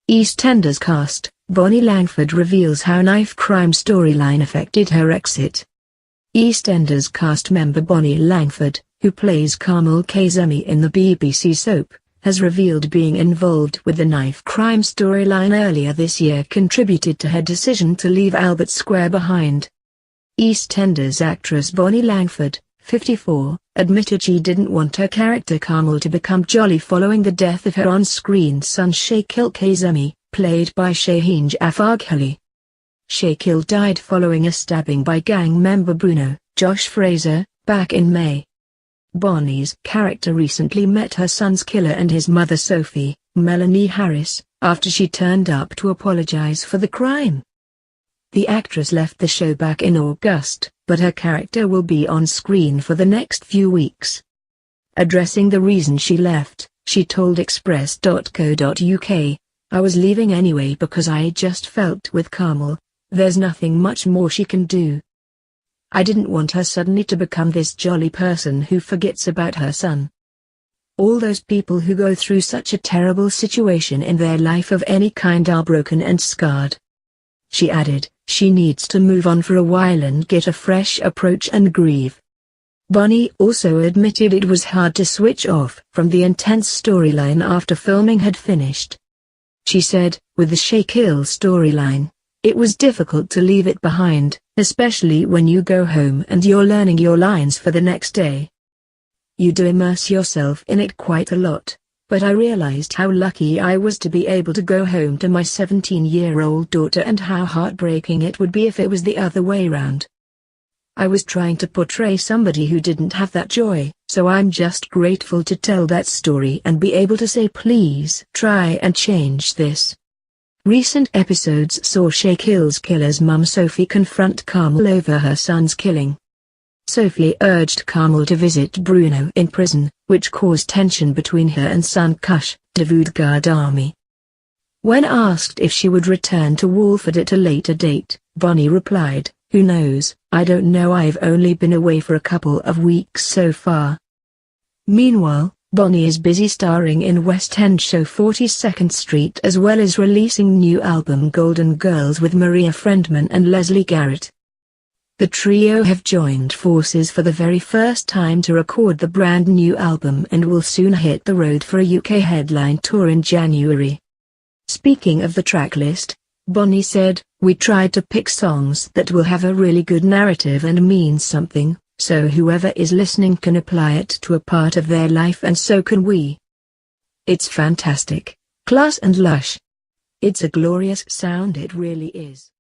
EastEnders cast, Bonnie Langford reveals how knife crime storyline affected her exit. EastEnders cast member Bonnie Langford, who plays Carmel Kazemi in the BBC soap, has revealed being involved with the knife crime storyline earlier this year contributed to her decision to leave Albert Square behind. EastEnders actress Bonnie Langford, 54, admitted she didn't want her character Carmel to become jolly following the death of her on-screen son Shakil Kazemi, played by Shaheen Jafargholi. Shakil died following a stabbing by gang member Bruno, Fraser, back in May. Bonnie's character recently met her son's killer and his mother Sophie, Melanie Harris, after she turned up to apologize for the crime. The actress left the show back in August, but her character will be on screen for the next few weeks. Addressing the reason she left, she told Express.co.uk, "I was leaving anyway because I just felt with Carmel, there's nothing much more she can do. I didn't want her suddenly to become this jolly person who forgets about her son. All those people who go through such a terrible situation in their life of any kind are broken and scarred." She added, she needs to move on for a while and get a fresh approach and grieve. Bonnie also admitted it was hard to switch off from the intense storyline after filming had finished. She said, "With the Shakil storyline, it was difficult to leave it behind, especially when you go home and you're learning your lines for the next day. You do immerse yourself in it quite a lot, but I realized how lucky I was to be able to go home to my 17-year-old daughter and how heartbreaking it would be if it was the other way round. I was trying to portray somebody who didn't have that joy, so I'm just grateful to tell that story and be able to say please try and change this." Recent episodes saw Shakil's killer's mum Sophie confront Carmel over her son's killing. Sophie urged Carmel to visit Bruno in prison, which caused tension between her and son Kush, Dawood Gardami. When asked if she would return to Walford at a later date, Bonnie replied, "Who knows, I don't know, I've only been away for a couple of weeks so far." Meanwhile, Bonnie is busy starring in West End show 42nd Street as well as releasing new album Golden Girls with Maria Friendman and Leslie Garrett. The trio have joined forces for the very first time to record the brand new album and will soon hit the road for a UK headline tour in January. Speaking of the track list, Bonnie said, "We tried to pick songs that will have a really good narrative and mean something, so whoever is listening can apply it to a part of their life and so can we. It's fantastic, class and lush. It's a glorious sound, it really is."